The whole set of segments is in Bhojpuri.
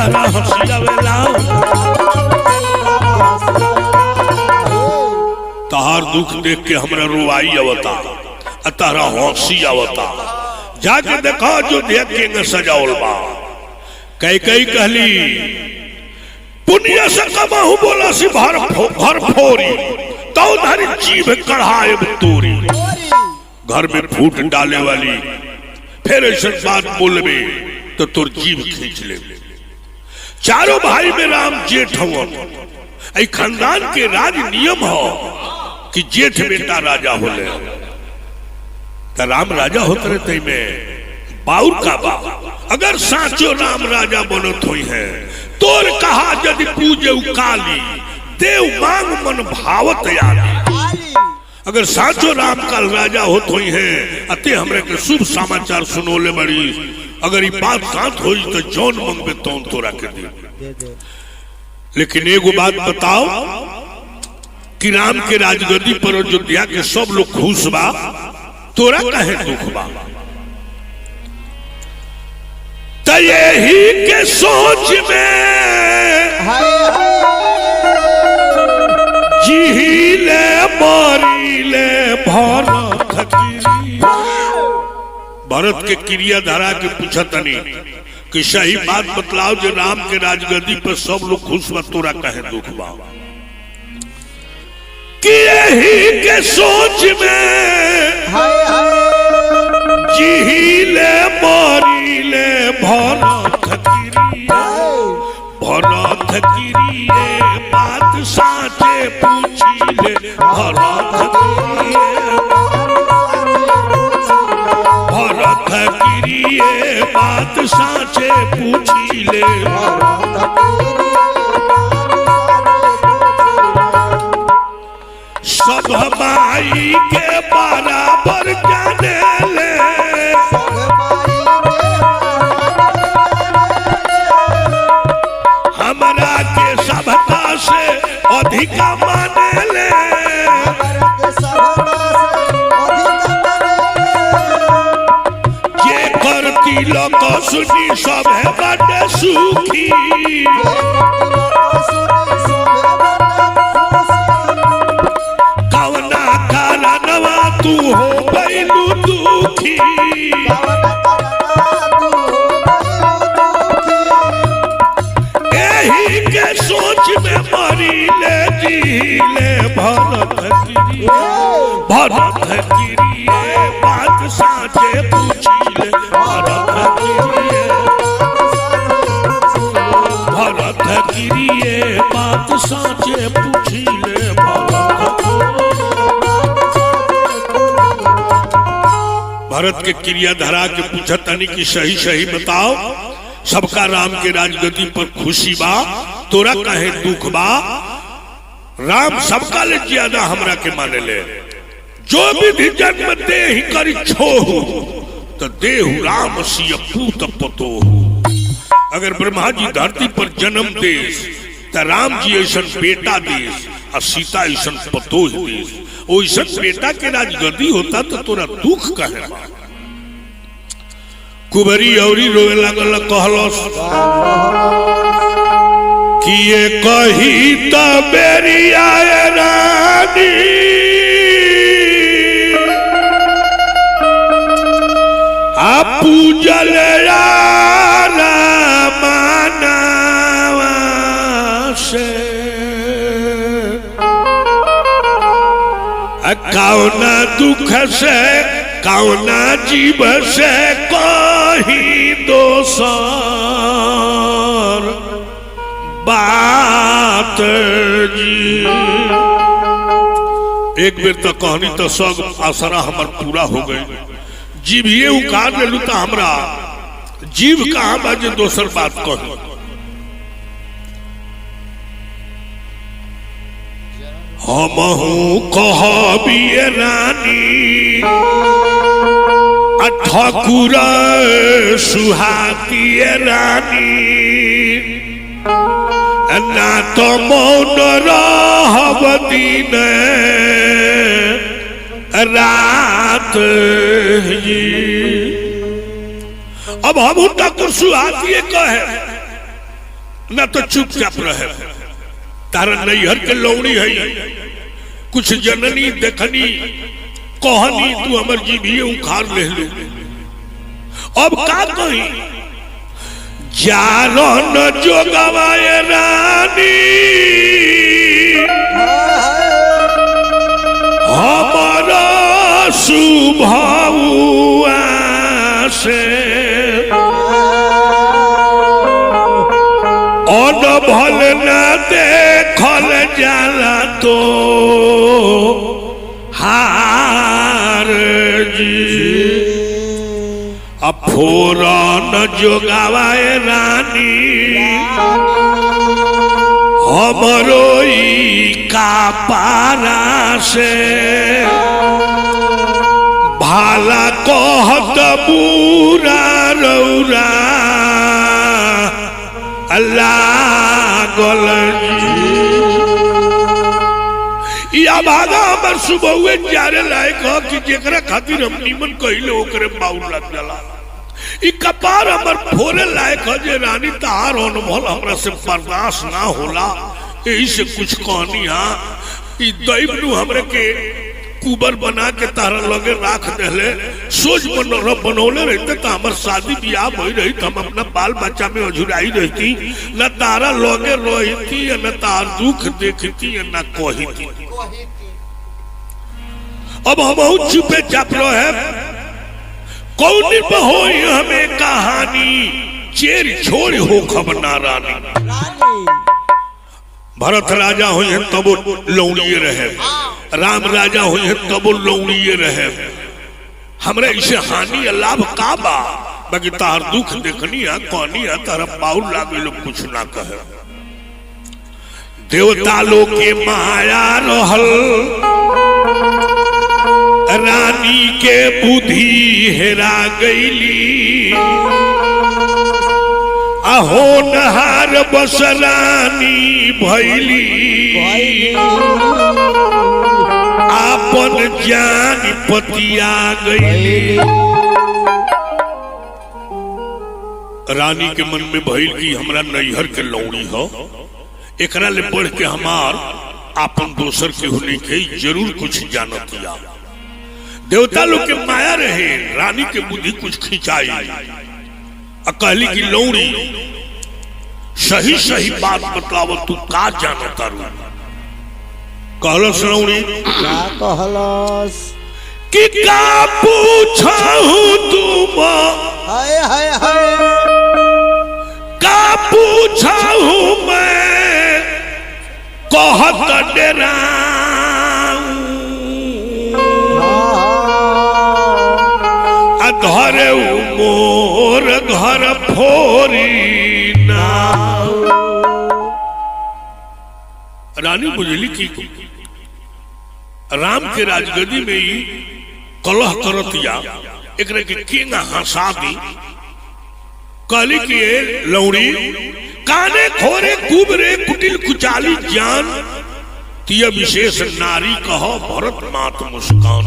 तारा हंसी आवेला तार दुख देख के हमरा रुआई आवता तारा हंसी आवता जाके देखा जो देख के सजावल बा कई कई कहली पुण्य से कमाहू बोला सी भर फोरी तो धरी जीभ कढ़ाए तोरी घर में फूट डाले वाली फिर ऐसा बात बोलबे तो तोर जीभ खींच ले। चारों भाई में राम जेठ हो खानदान के राज नियम हो कि जेठ बेटा राजा होले तो राम राजा होते रहते में बाउर का बा अगर साचो राम राजा बनत हुई है तोर कहा यदि पूजे काली देव मांग मन भावत आली अगर साचो राम काल राजा होत हुई है अते हमरे के शुभ समाचार सुनोले बड़ी अगर ये बात साथ हुई तो जौन मंगबे तौन तोरा के दे। लेकिन एगो बात बताओ कि राम के राजगद्दी पर अयोध्या के सब लोग खुश बा तोरा कहे दुख बा तो यही के सोच में जीले मरीले भरत के क्रिया धारा के पूछतनी कि सही बात बतलाओ जो राम के राजगद्दी पर सब लोग खुश बा तोरा कहे दुख बा कि यही के सोच में जीले मरीले भरत गिरिए बात साचे पूछिले भरत गिरिए बात साचे पूछिले सब माई के बराबर जाने ले हमरा के सबका से अधिक माने ले जे करती लोग सुनी सब है बड़े सुखी कवना कारणवा तू हो बैलू दुखी यही के सोच में मरी ले जीले भरत गिरिए बात साचे पूछिले भरत गिरिए बात साचे पूछिले भरत के क्रिया धरा के पूछतनी कि सही सही बताओ सबका राम के राजगद्दी पर खुशी बा तोरा कहे दुख बा राम सबका ले ज्यादा हमरा के माने ले जो भी जन्म दे ही करी छोहू तो देहु राम सिय पूत पतोहू अगर ब्रह्मा जी धरती पर जन्म देश तो राम जी ऐसा बेटा देश और सीता ऐसा पतोह देश वैसा बेटा के राजगद्दी होता तो तोरा दुख कहे बा कुबरी औरी रोवे लागल कहलस कि ये कही तो बेरी आए रानी आप पूजल मानवा से कौना दुख से कौना जीव से कही दोसर बात जी। एक बेर तो कहानी तो सब आसरा हमार पूरा हो गई जीव ये उकार ले लू तो हमरा जीव कहाँ बाजे दोसर बात कही हमहू कहबिए रानी ठाकुर सुहातिए रानी ना तो मौन रहब दिन रात जी। अब हम ठाकुर सुहातिए कहे ना तो चुपचाप रहे। तारा नैहर के लौड़ी है, कुछ जननी देखनी कहनी तू हमर जीभिए उखाड़ ले लो। अब का कही जारो न जोगवाए रानी हमारा सुभाउआ से और भल न देखल जाला तो हार जी। अब फोरन जोगावाए रानी हमरो का पारा से भाला कहत बुरा रौरा अल्लाह गल या भागा हमर सुबह जारे लायक हो कि जेकरा खातिर हम निमन कहिले ओकरे बाउल लग जाला। ई कपार हमर फोरे लायक हो जे रानी तार अनुभव हमरा से बर्दाश्त ना होला। यही से कुछ कहनी हा ई दैवनु हमरे के कुबर बना के तारा लगे राख देले। सोच बनौले रहते तो हमार शादी ब्याह हो रही तो हम अपना बाल बच्चा में अझुराई रहती, न तारा लगे रहती न तार दुख देखती न कहती। अब हम चुपे चाप रहे कौन हो हमें कहानी चेर छोड़ हो खबर ना रानी। भरत राजा हुए तब लौड़िए रहे, राम राजा हुए तब लौड़िए रहे। हमरे इसे हानि लाभ का बा बाकी तार दुख देखनी है कहनी है तारा बाउल लागे लोग कुछ ना कहे। देवता लोग के माया रहल रानी के बुद्धि हेरा गईली। अहो नहार बस रानी भैली आपन जान पतिया गईली। रानी के मन में भइल की हमरा नैहर के लौड़ी हो, एकरा ले बढ़ के हमार आपन दोसर के होने के जरूर कुछ जानतिया। देवता लोग के माया रहे, रानी के बुद्धि कुछ खिंचाई कहली की लौड़ी सही सही बात बताव तू का जानता रू। कहलस लौड़ी क्या कहलस कि का पूछहु तुम हाय हाय हाय का पूछहु मैं कहत डेराऊं अधरे मोर घर फोरी ना। रानी बुझली की राम के राजगद्दी में ही कलह करतिया एकरे के केना हंसा दी। कहली कि लौड़ी काने खोरे कुबरे कुटिल कुचाली जान तिय विशेष नारी कहो भरत मात मुस्कान।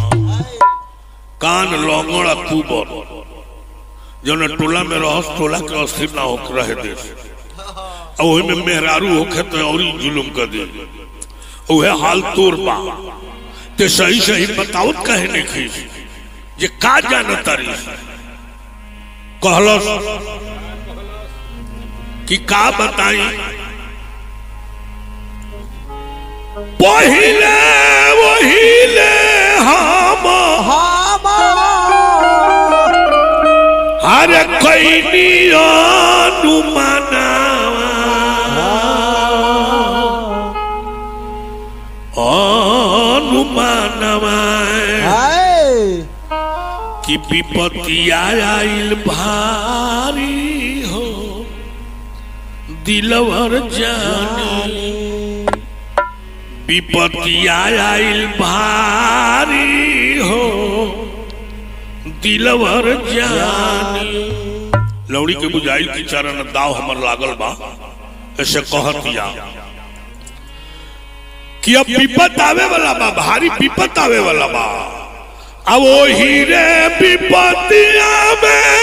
कान लौंगड़ा कुबर जौन टोला में रहस टोला के अस्थिर ना हो रहे दे और में मेहरारू होखे तो और जुलुम कर दे। वह हाल तोर बा ते सही सही बतावत कहे नहीं जे का जानता रही। कहलस कि का बताई पहिले वहिले हम हर कैनी अनुमानवा कि विपत्ति आइल भारी हो दिलवर जानी। विपत्ति आइल भारी हो दिलवर जानी। लौड़ी के बुझाई की चरण दाव हमर लागल बा ऐसे कहतिया कि अब विपत आवे वाला बा, भारी विपत आवे वाला बा। अब वो हीरे विपत्तिया में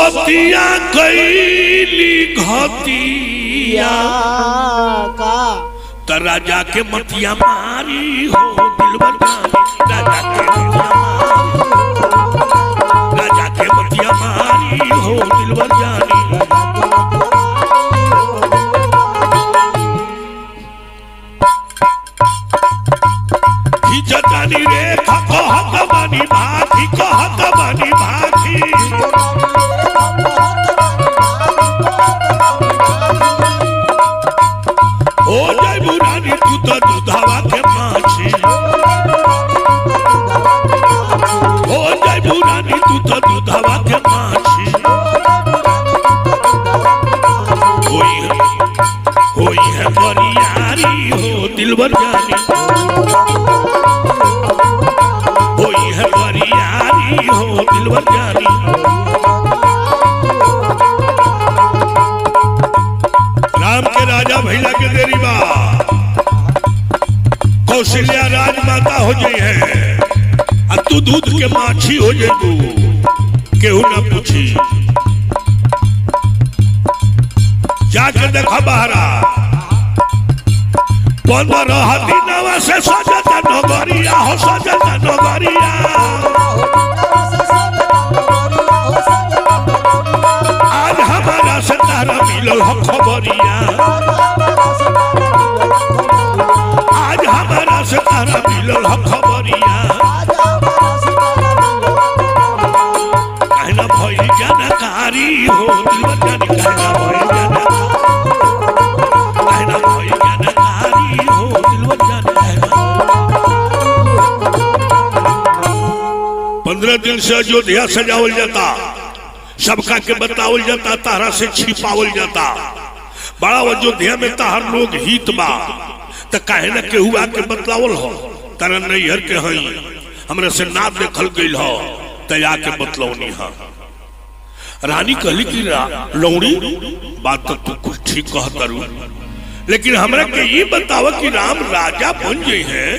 सवतिया कैली घतिया का त राजा के मतिया मारी हो दिलबर जानी राजा के मतिया मारी हो दिलबर जानी खिंचतानी रे कहत बानी भागी कहत बानी भागी हो जाए बुरानी तू तो दूधावा के माछी हो जाए बुरानी तू तो दूधावा के माछी होई है बरियारी हो दिलबर जानी होई है बरियारी हो दिलबर जानी राम के राजा भैया के देरी बा कौशल्या राजमाता हो जाई है आ तू दूध के माछी हो जाए तू केहू ना पूछी जाके देखा बहरा 15 दिनवा से सजता नगरिया हो सजता नगरिया आज हमारा से तारा मिलल हो खबरिया आज हमारा से तारा मिलल हो खबरिया कहना भइल जानकारी हो दिलबर जानी कहना भइल जानकारी हो दिलबर जानी 15 दिन से अयोध्या सजावल जाता सबका के बतावल जाता तारा से छिपावल जाता बड़ा अयोध्या में तार लोग हित बा त काहे ना केहू आके बतलावल हो तारा नैहर के हई हमरा से ना देखल गइल हो त आके बतलौनी हा रानी कहली कि लौड़ी बात तो तू कुछ ठीक कहतरू लेकिन हमरा के ये बतावा कि राम राजा बन गए हैं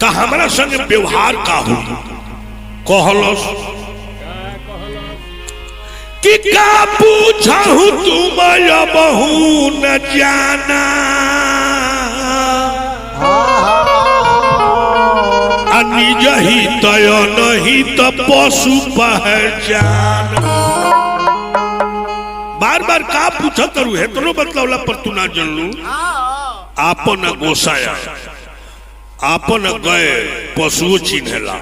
तो हमारा संग व्यवहार का हो कहलस कि का पूछहु तुम बहु न जाना निज ही तय नहीं तो पशु पहचान बार बार का पूछत रू है तो बतलौला पर तू ना जानलू आपन गोसाया आपन गए पशुओ चिन्हला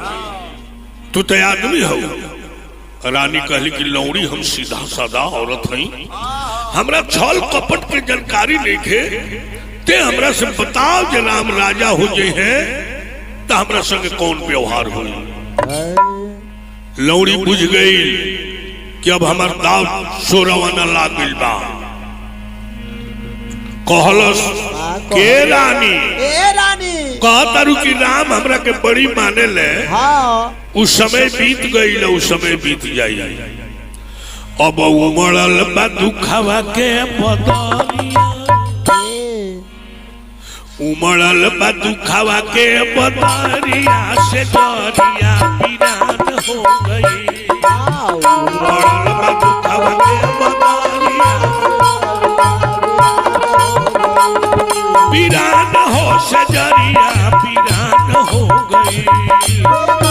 तू तो आदमी हो रानी कहली कि लौड़ी हम सीधा साधा औरत हई हमरा छल कपट के जानकारी नहीं ते हमरा से बताओ जे राम राजा हो जाए हैं तो हमरा संग कौन व्यवहार हुई लौड़ी बुझ गई कि अब हमार दाव सोरवाना लाग गइल बा कहलस के रानी कहतारू कि राम हमरा के बड़ी माने ले उस समय बीत गई उस समय बीत जाई अब उमड़ल बा दुखवा के बदरिया उमड़ल बा दुखवा के बदरिया से डरिया पीरान हो गई उमड़ल बा दुखवा के बदरिया पीरान हो से डरिया पीरान हो गई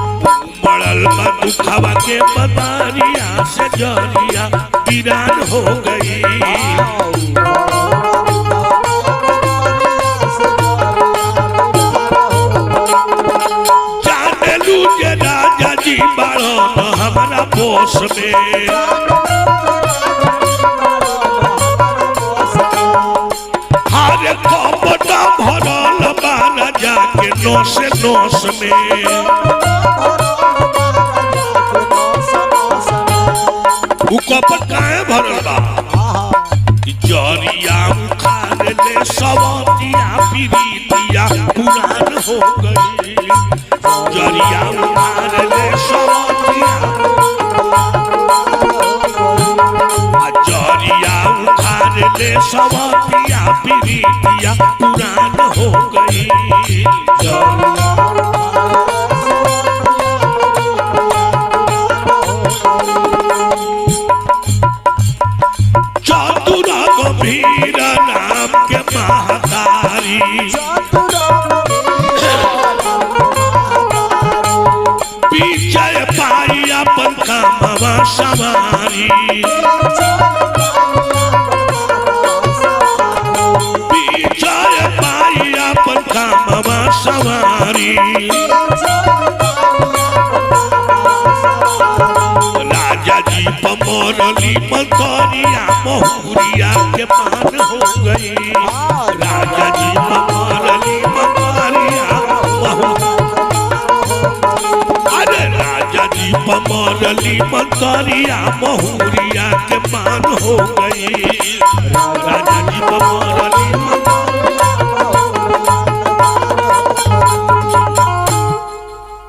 उमड़ल बा दुखवा के बदरिया से डरिया पीरान हो गई जाने लू जे राजा जी बड़ो हमारा पोस में हरे कपड़ा भरल बा राजा के नोस नोस में कपट काहे भरल बा कि जरिया उखाड़ ले सवतिया पीरितिया पुरान हो गई जरिया उखाड़ ले सवतिया जरिया उखाड़ ले सवतिया पीरितिया पुरान हो गई विजय पाई अपन कामवा सवारी विजय पाई अपन कामवा सवारी राजा जी पमरली मंतरिया महुरिया के मान हो गई राजा जी पमरली मंतरिया अरे राजा जी पमरली मंतरिया महुरिया के मान हो गई राजा जी पमरली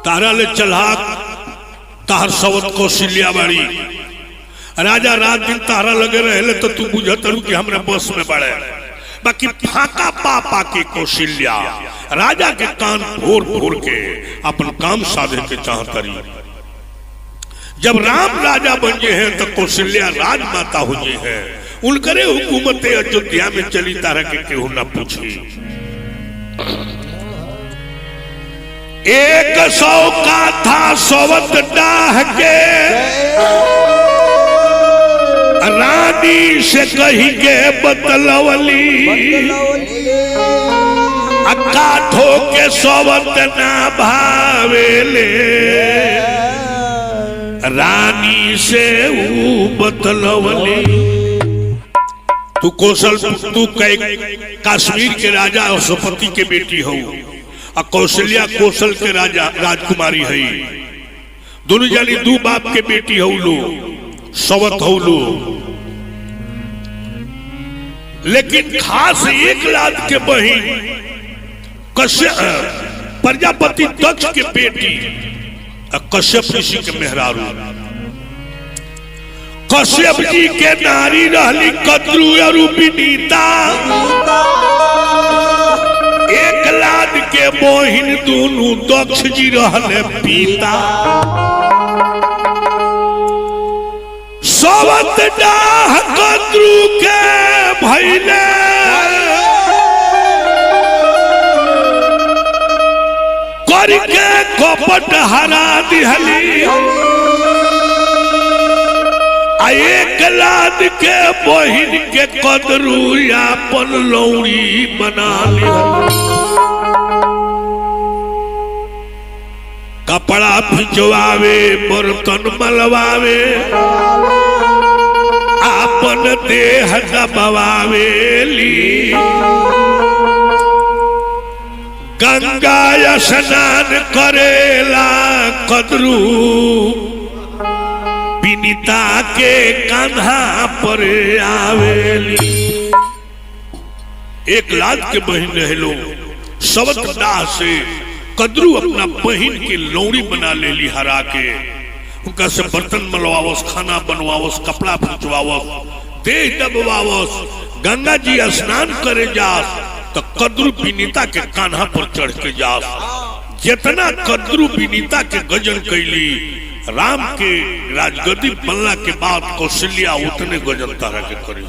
तारा ले चलाक तार सवत कौशल्या बाड़ी राजा रात दिन तारा लगे रहे तो तू बुझत रू कि हमरा बस में बढ़े बाकी फाका पापा के कौशल्या राजा के कान फोड़ फोड़ के अपन काम साधे के चाहतरी जब राम राजा बन गए हैं तो कौशल्या राजमाता हो गई है उनकरे हुकूमत अयोध्या में चली तारा के केहू न पूछी 100 का था सोवत डाह के रानी से कही के बतलवली काठो के सोवत ना भावेले रानी से ऊ बतलवली तू कौशल तू कश्मीर के राजा और सुपति के बेटी हो और कौशल्या कौशल के राजा राजकुमारी है दोनों जानी दो बाप के बेटी हो लो सवत हो लो लेकिन खास एक लाख के बहन कश्यप प्रजापति दक्ष के बेटी कश्यप ऋषि के मेहरारू कश्यप जी के नारी रहली कद्रू विनीता एक लाख के बहिन दोनों दक्ष जी रहले पिता सवत डाह कद्रू के भइले करके कपट हरा दिहली एक लाद के बहिन के कदरू यापन लौड़ी बना लिया कपड़ा भिजवावे बर्तन मलवावे आपन देह दबावेली गंगा स्नान करेला कदरू विनीता के कांधा पर आवेली एक लाख के बहन रहे लोग सवत दाह से कदरू अपना बहन की लौड़ी बना ले ली हरा के उनका से बर्तन मलवावस खाना बनवावस कपड़ा फुचवावस देह दबवावस गंगा जी स्नान करे जास तो कद्रू विनीता के कान्हा पर चढ़ के जास जितना कद्रू विनीता के गजन कैली राम के राजगद्दी बनला के बाद कौशल्या उतने गजन तारा के करी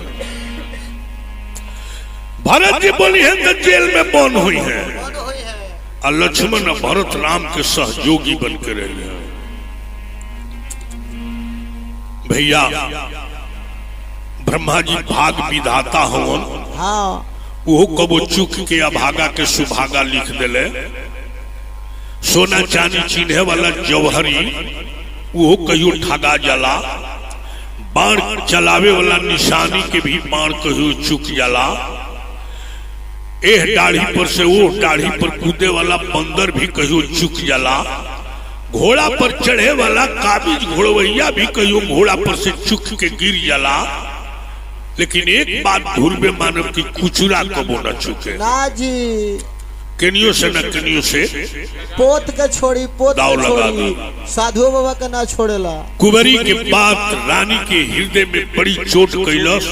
भरत जी बोली है तो जेल में बंद हुई है और लक्ष्मण और भरत राम के सहयोगी बन के रहे हैं भैया ब्रह्मा जी भाग विधाता हवन वो कबो चुक के अभागा के सुभागा लिख दिले सोना चांदी चिन्हे वाला जौहरी वो कहियो ठगा जाला बाण चलावे वाला निशानी के भी बाण कहियो चुक जाला एह दाढ़ी पर से वो दाढ़ी पर कूदे वाला बंदर भी कहियो चुक जाला घोड़ा पर चढ़े वाला काबिज घोड़वैया भी कहियो घोड़ा पर से चुक के गिर जाला लेकिन एक बात ध्रुव मानव की कुचुरा कबो न चुके ना जी केनियो से न केनियो से पोत के छोड़ी पोत दाव के लगा छोड़ी साधु बाबा का ना छोड़ेला कुंवरी के बात रानी के हृदय में बड़ी चोट कैलस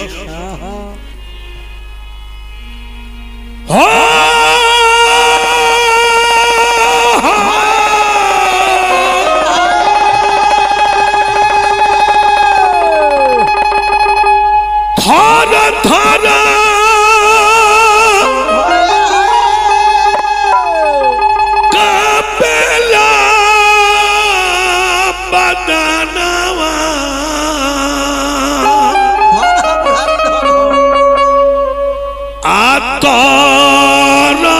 बदनवा आतना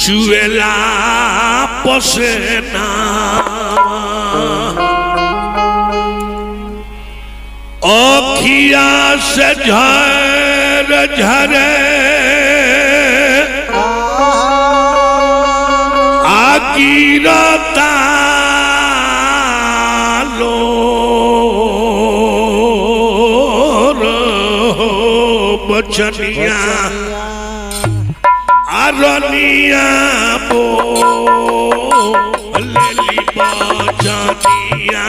चुएला पसेना अखिया से झर झरे आगिरता लो बचनिया अरनिया बो लेली बचनिया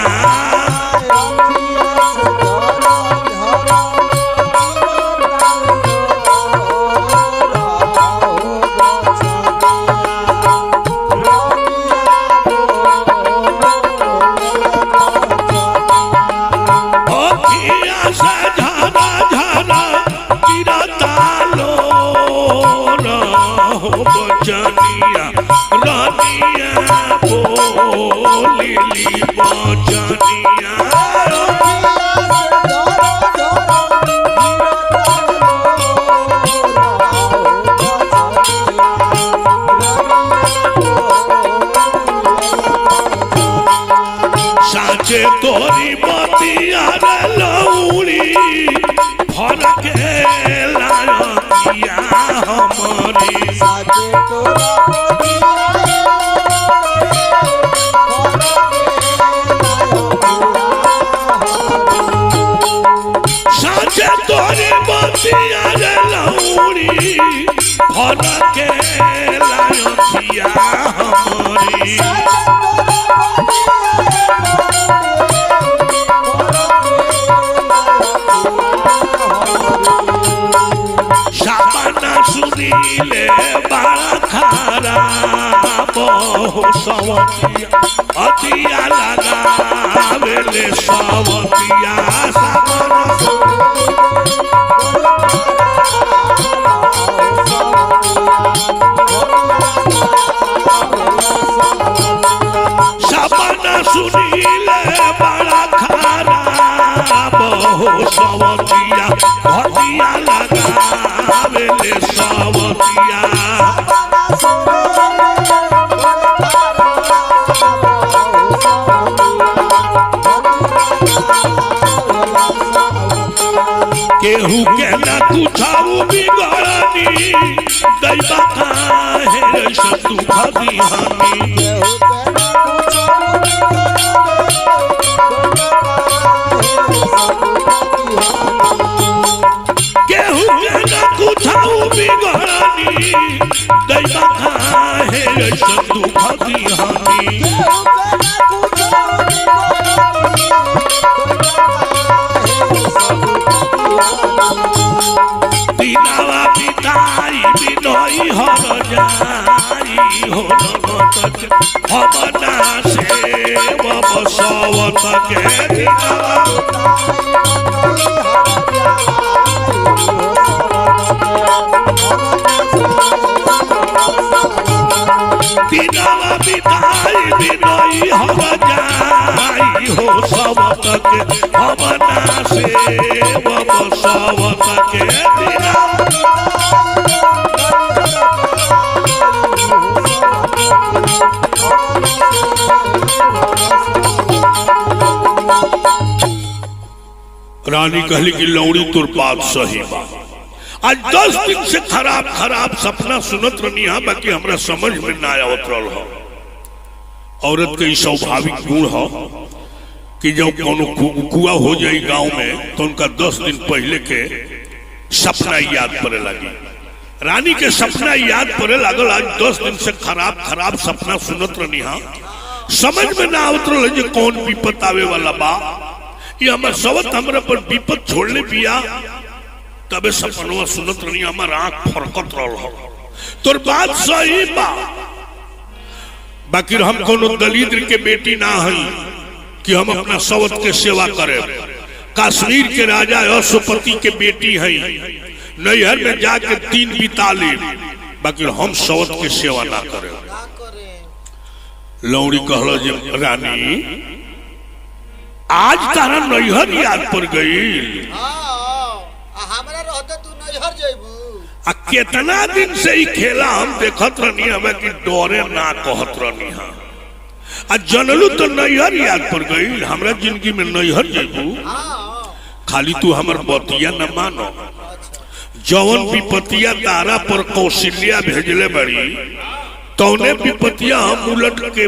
बचनिया रानिया बोली बचनिया साचे तोरी बतिया लौड़ी फरक लाया हमारी साचे तोरी बतिया लौड़ी फरक लाया हमारी सुनीले बड़ा खारा बहु सवतिया अतिया लगावेले सवतिया सपना सुनीले बड़ा खारा बहु सवतिया अतिया लगावेले सवतिया केहू के न कुछाऊ बिगड़नी दैवा काहे ऐसा तू भदिहानी केहू के न कुछाऊ बिगड़नी दैवा काहे ऐसा तू भदिहानी बिनावा बिताई बिनोई हर जाई हो नगत हमना से बसवत के बिनावा बिताई बिनोई हर जाई हो सबत के हमना से बसवत के रानी कहली कि लौड़ी तुर बात सही बा। आज 10 दिन से खराब खराब सपना सुनत रही बाकी हमरा समझ में ना आवत रहल हो। औरत के स्वाभाविक गुण हो कि जब कोनो कुआ हो जाए गांव में तो उनका 10 दिन पहले के सपना याद पड़े लगी। रानी के सपना याद पड़े लागल। आज 10 दिन से खराब खराब सपना सुनत रही समझ में ना आवत रहल जे कौन विपत आवे वाला बा। ये हमार सवत हमरा पर विपत छोड़ले पिया तबे सपनवा सुनत रही हमार आंख फरकत रहल हो। तोर बात सही बा बाकी हम कोनो दलिद्र के बेटी ना हई कि हम अपना सवत के सेवा करे। कश्मीर के राजा अशोपति के बेटी हई नैहर में जाके 3 बिता ली, बाकी हम सौत के सेवा ना करे। लौड़ी कहलो जे रानी आज तारा नैहर याद पड़ गई, हमरा रहते तू नैहर जइबू। आ केतना दिन से ही खेला हम देखत रहनी, हमें कि डरे ना कहत रहनी। हाँ आ जनलू तो नैहर याद पड़ गई, हमरा जिंदगी में नैहर जइबू। खाली तू हमर बतिया न मानो, जवन विपतिया तारा पर कौशल्या भेजले बड़ी तौने विपतिया हम उलट के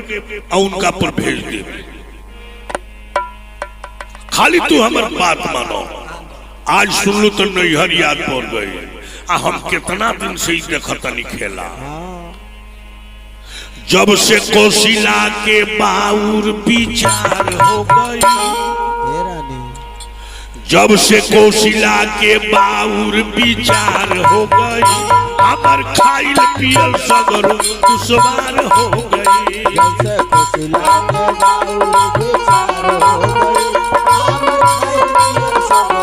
उनका पर भेज दे। खाली तू हमर बात मानो। आज सुनलू तो नैहर याद पड़ गई, आ हम कितना दिन से ही देखतनी खेला। जब से कौशिला के बाउर विचार हो गई, जब से कौशिला के बाउर विचार हो गई, हमर खाइल पियल सगर दुश्वार हो गई। जब से कौशिला के बाउर विचार हो गई, हमर खाइल पियल सगर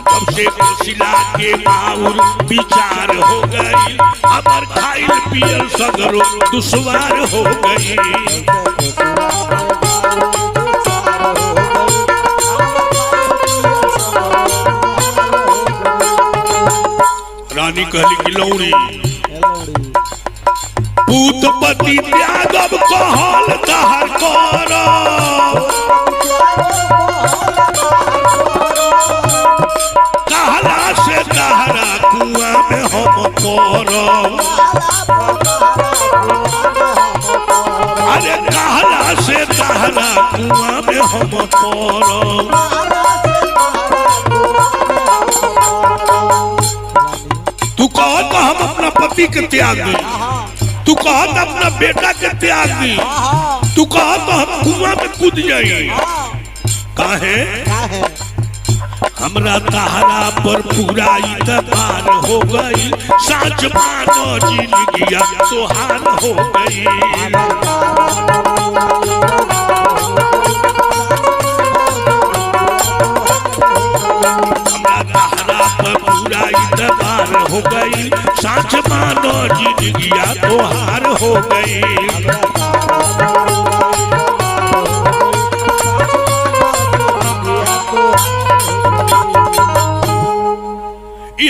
जब से कौशिला के बाउर विचार हो गई, हमर खाइल पियल सगर दुश्वार हो गई। रानी कहली कि लौड़ी पूतपति त्यागब कहल तहर कर, कहला से तहरा कुआं में हम पर। अरे कहला से तहरा कुआं में हम पर। तू कहत हम अपना पति के त्याग दी, तू कहत अपना बेटा के त्याग दी, तू कहत हम कुआं में कूद जाई। काहे? हमरा तहरा पर पूरा इतबार हो गई, साँच मानो जिंदगिया तोहार हो गई। पूरा इतबार हो गई, साँच मानो जिंदगिया तोहार हो गई।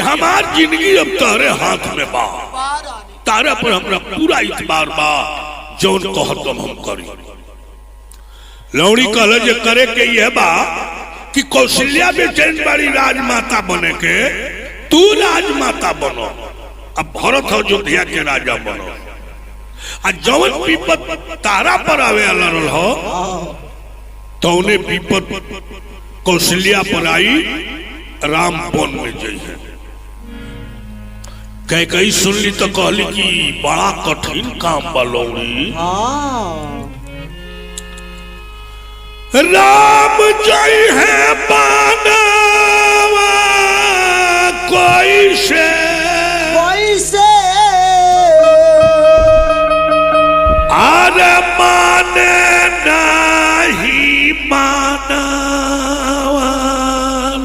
हमार जिंदगी अब तारे हाथ में बा, तारा पर हमरा पूरा इतबार बा, जौन कहत हम करी। लौड़ी कहल जे करे के यह बा कि कौशल्या बेचैन बाड़ी राजमाता बने के, तू राजमाता बनो, अब भरत अयोध्या के राजा बनो। आ जौन विपत तारा पर आवे लड़ल हो, तौने विपत कौशल्या पर आई, राम वन में जइहे। कई सुनली तो कहली कि बड़ा कठिन काम बा लौड़ी। राम जय है बानवा कोई से अरे माने नहीं मानवा,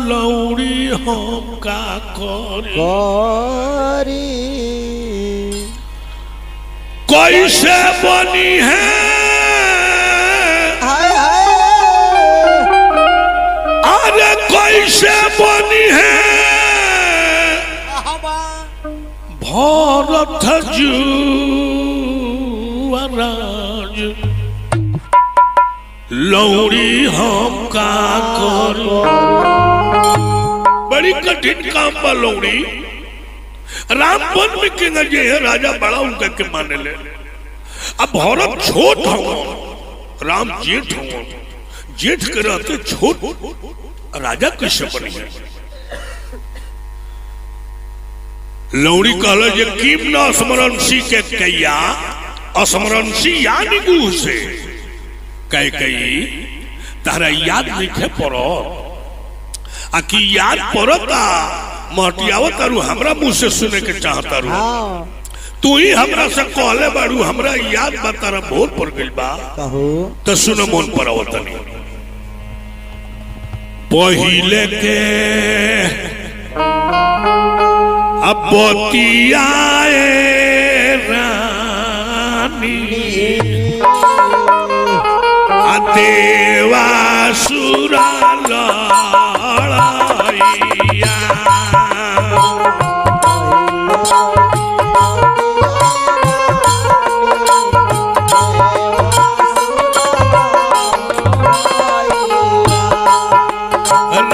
लौड़ी हम का करी कैसे बनी है। अरे कैसे बनी है भरत जुवराज, लौड़ी हम का करी। बड़ी कठिन काम बा लौड़ी। राम वन में के जे है राजा बड़ा उनका के माने ले। अब भरत छोट हो, राम जेठ हो, जेठ के रहते छोट राजा कैसे बनी है। लौड़ी कहल जे किम न स्मरणसी के कैया, स्मरणसी यानी गुह से कह कही तारा याद नहीं पड़ो, आकि याद पड़ता महटियावत तारू हमरा मुंह से सुने के चाहता रू। तू ही हमरा से कहले बारू, हमरा याद बा तारा बहुत पड़ गइल बा, तो सुनो मन पर आवतनी। पहिले के अब बतियाए रानी देवा सुरा लड़ाइया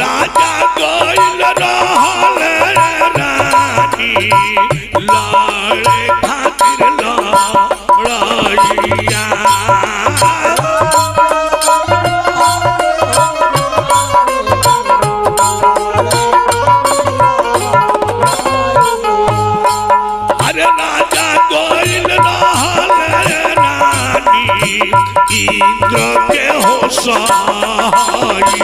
राजा गइल रहल रानी लड़े खातिर लड़ाइया इंद्र के हो सहाइया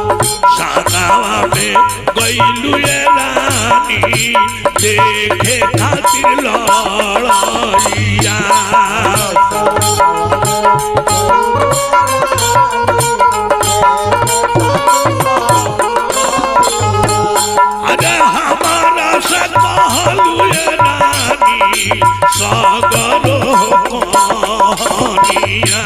सागावा में गइलू रानी देखे खातिर लड़ाइया सागरो कहानिया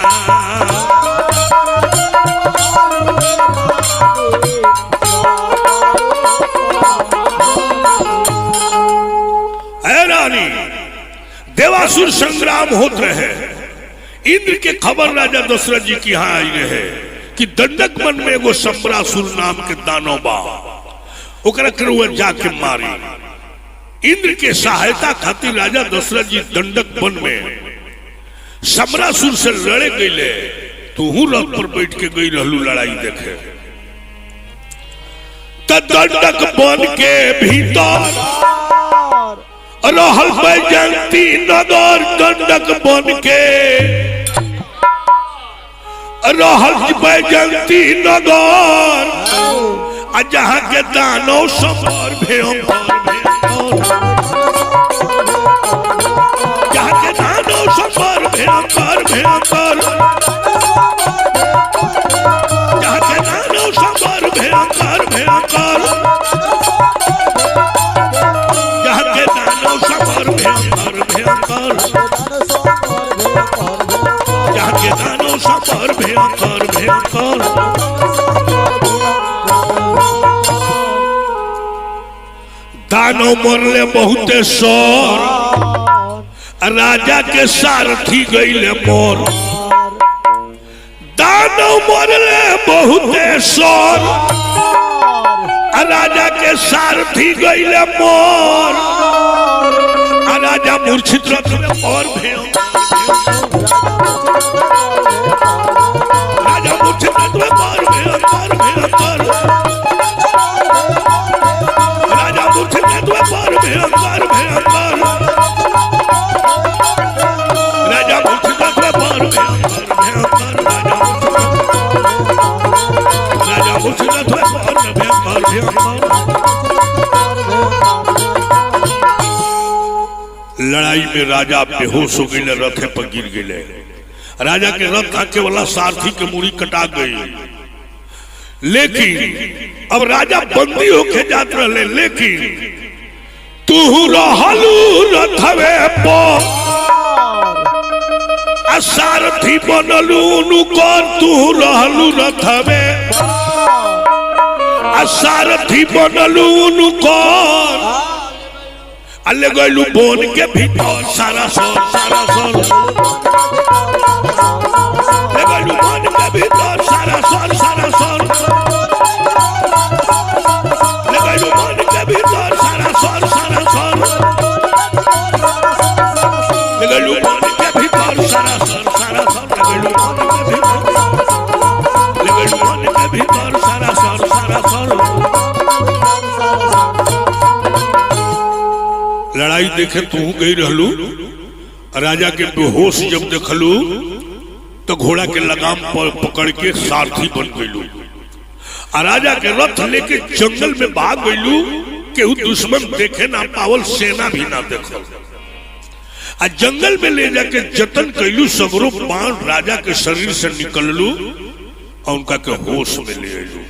ऐ रानी देवासुर संग्राम होते रहे। इंद्र के खबर राजा दशरथ जी की यहाँ आई रहे कि दंडक वन में एगो सम्रासुर नाम के दानव बा, ओकरा करुआ जाके मारी। इंद्र के सहायता खातिर राजा दशरथ जी दंडक वन में सम्रासुर से लड़े गईले। तू रथ पर बैठ के गई रहलू लड़ाई देखे। दंडक वन के भीतर रहल बैजंती नगर, दंडक वन के रहल बैजंती नगर, जहाँ के दानव संबर भयंकर जहाँ के दानव संबर भयंकर भयंकर जहाँ के दानव संबर भयंकर भयंकर जहाँ के दानव संबर भयंकर भयंकर जहाँ के दानव संबर भयंकर भयंकर दानव मरले बहुते सौर, राजा के सारथी गईले मोर। दानव मरले बहुते सौर, राजा के सारथी गईले मोर। राजा मूर्छित रथ में और राजा मूर्छित रथ में और भयंकर भयंकर भयंकर भयंकर राजा मूर्छित रथ में और भयंकर भयंकर राजा मूर्छित रथ में और भयंकर भयंकर। लड़ाई में राजा बेहोश हो गए, रथे पर गिर गए। राजा के रथ आके वाला सारथी के मुड़ी कटा गई। लेकिन अब राजा बंदी होके जात रहे। लेकिन तू रहलू रथवे पर सारथी बनलू नुकर। तू रहलू रथवे सारथी बनलू नुकर। अल्ले गइलू बोन के भीतर सारा सोल सारा सोल ले गइलू बोन के भीतर सारा सोल सारा सोल ले गइलू बोन के भीतर सारा सोल सारा सोल ले गइलू बोन के भीतर सारा सोल सारा सोल ले गइलू बोन के भीतर सारा सोल सारा सोल। लड़ाई देखे तू गई रहलू। राजा के बेहोश जब देखलू तो घोड़ा के लगाम पर पकड़ के सारथी बन गईलू। राजा के रथ लेके जंगल में भाग गईलू केहू दुश्मन देखे ना पावल, सेना भी ना देखल। आ जंगल में ले जाके जतन कैलू, सगरो बाण राजा के शरीर से निकललू और उनका के होश में ले आलू।